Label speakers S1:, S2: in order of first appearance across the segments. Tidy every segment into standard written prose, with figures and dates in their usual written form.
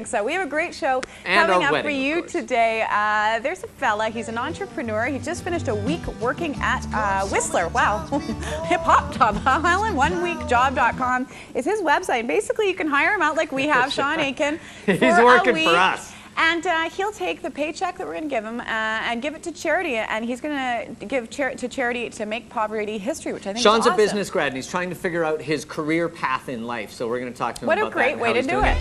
S1: So we have a great show
S2: And
S1: coming
S2: our
S1: up for
S2: wedding,
S1: you
S2: of course.
S1: today. There's a fella, he's an entrepreneur. He just finished a week working at Whistler. Wow, hip hop job. Island, oneweekjob.com is his website. Basically, you can hire him out like we have, Sean Aiken.
S2: He's working for us.
S1: And he'll take the paycheck that we're going to give him and give it to charity. And he's going to give to charity to make poverty history, which I think
S2: Sean's
S1: is awesome.
S2: a business grad and he's trying to figure out his career path in life. So we're going to talk to him about that.
S1: What a great
S2: and
S1: way
S2: how
S1: to
S2: he's
S1: do
S2: doing
S1: it.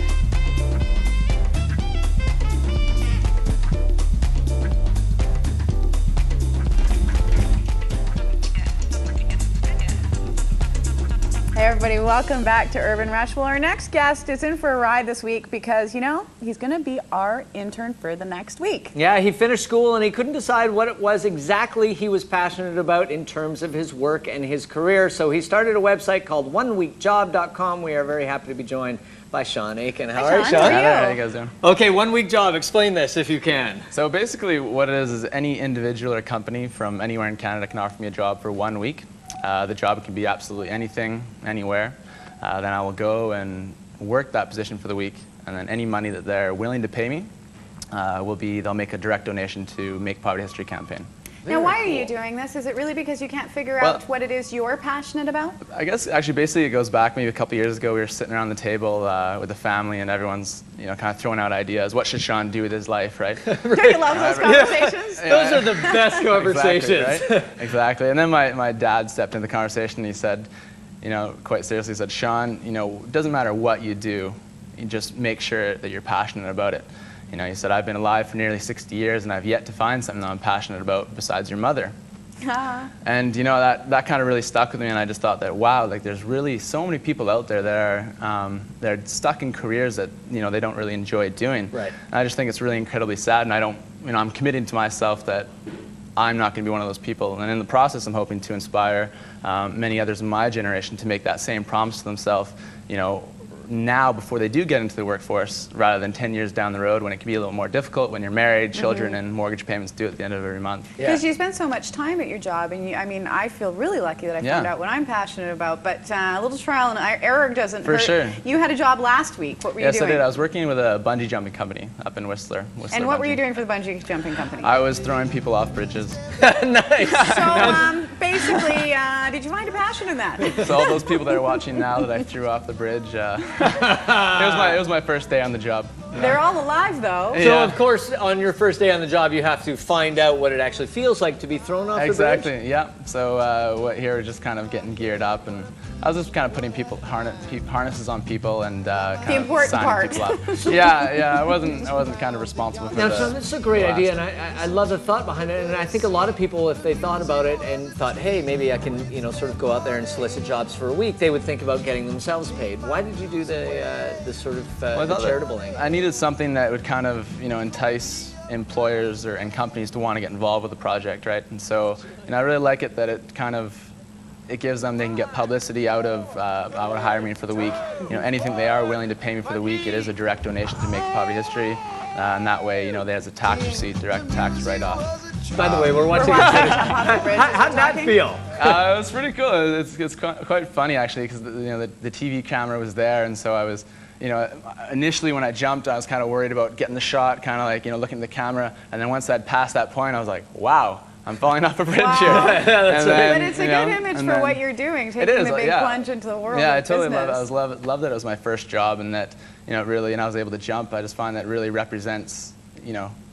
S1: Hey everybody, welcome back to Urban Rush. Well, our next guest is in for a ride this week because, you know, he's going to be our intern for the next week.
S2: Yeah, he finished school and he couldn't decide what it was exactly he was passionate about in terms of his work and his career. So he started a website called oneweekjob.com. We are very happy to be joined by Sean Aiken. How are you, Sean?
S3: How you guys doing?
S2: Okay, 1 week job. Explain this if you can.
S3: So basically what it is any individual or company from anywhere in Canada can offer me a job for 1 week. The job can be absolutely anything, anywhere. Then I will go and work that position for the week, and then any money that they're willing to pay me they'll make a direct donation to Make Poverty History campaign.
S1: Now, why are you doing this? Is it really because you can't figure out what it is you're passionate about?
S3: I guess actually basically it goes back maybe a couple years ago. We were sitting around the table with the family and everyone's kind of throwing out ideas. What should Sean do with his life, right?
S1: Don't you love those conversations?
S2: Yeah. Those are the best conversations.
S3: Exactly, right? Exactly. And then my dad stepped into the conversation and he said, quite seriously, he said, Sean, it doesn't matter what you do, you just make sure that you're passionate about it. He said, I've been alive for nearly 60 years and I've yet to find something that I'm passionate about besides your mother. And that kind of really stuck with me, and I just thought that, wow, like there's really so many people out there that are they're stuck in careers that they don't really enjoy doing.
S2: Right.
S3: And I just think it's really incredibly sad, and I don't, I'm committing to myself that I'm not going to be one of those people. And in the process, I'm hoping to inspire many others in my generation to make that same promise to themselves, now before they do get into the workforce, rather than 10 years down the road when it can be a little more difficult when you're married, children, and mortgage payments due at the end of every month.
S1: Because you spend so much time at your job, and I feel really lucky that I found out what I'm passionate about, but a little trial and error doesn't hurt.
S3: Sure.
S1: You had a job last week. What were you doing?
S3: Yes, I did. I was working with a bungee jumping company up in Whistler.
S1: And what were you doing for the bungee jumping company?
S3: I was throwing people off bridges.
S2: Nice.
S1: So basically, did you find a passion in that?
S3: So all those people that are watching now that I threw off the bridge, it was my first day on the job.
S1: They're all alive, though.
S2: So, of course, on your first day on the job, you have to find out what it actually feels like to be thrown off the bridge.
S3: Exactly, yeah. So here we're just kind of getting geared up, and I was just kind of putting harnesses on people and kind of signing people up. Yeah, I wasn't kind of responsible for
S2: Now,
S3: the
S2: so this is a great idea, and
S3: aspect.
S2: I love the thought behind it. And I think a lot of people, if they thought about it and thought, hey, maybe I can, sort of go out there and solicit jobs for a week, they would think about getting themselves paid. Why did you do the sort of the charitable thing?
S3: I needed something that would kind of entice employers and companies to want to get involved with the project, right? And so, I really like it that it gives them, they can get publicity out of hiring me for the week. Anything they are willing to pay me for the week, it is a direct donation to Make Poverty History, and that way, there's a tax receipt, direct tax write-off.
S2: By the way, we're watching. How'd that feel?
S3: It was pretty cool. It's quite funny actually, because the TV camera was there, and so I was. Initially when I jumped, I was kind of worried about getting the shot, kind of like, looking at the camera. And then once I'd passed that point, I was like, wow, I'm falling off a bridge here.
S1: But it's a good image for what you're doing, taking the big plunge into the world
S3: Yeah, I
S1: of
S3: totally
S1: business.
S3: love that it was my first job, and that, really, and I was able to jump. I just find that really represents,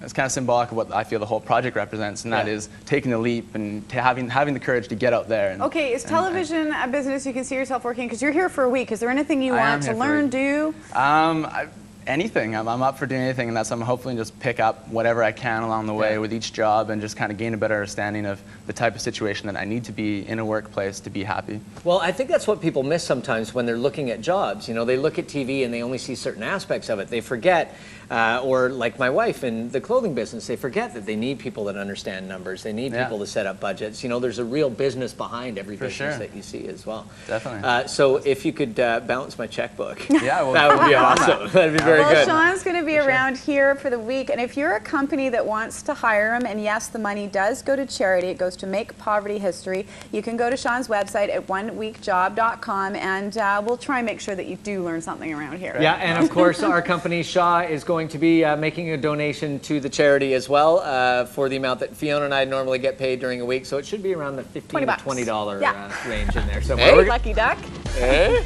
S3: it's kind of symbolic of what I feel the whole project represents, and that is taking the leap and having the courage to get out there. And,
S1: okay, is television a business you can see yourself working? Because you're here for a week. Is there anything you want to learn, do?
S3: Anything. I'm up for doing anything, and that's I'm hopefully just pick up whatever I can along the way with each job, and just kind of gain a better understanding of the type of situation that I need to be in a workplace to be happy.
S2: Well, I think that's what people miss sometimes when they're looking at jobs. They look at TV and they only see certain aspects of it. They forget, or like my wife in the clothing business, they forget that they need people that understand numbers. They need people to set up budgets. There's a real business behind every business that you see as well.
S3: Definitely.
S2: So if you could balance my checkbook,
S3: yeah, well,
S2: that would be awesome. That'd be very Very
S1: well,
S2: good.
S1: Sean's going to be around here for the week, and if you're a company that wants to hire him, and yes, the money does go to charity, it goes to Make Poverty History, you can go to Sean's website at oneweekjob.com, and we'll try and make sure that you do learn something around here.
S2: Yeah, and of course, our company, Shaw, is going to be making a donation to the charity as well for the amount that Fiona and I normally get paid during a week, so it should be around the $15 to $20
S1: Yeah.
S2: range in there. So
S1: Hey, lucky duck.
S2: Hey.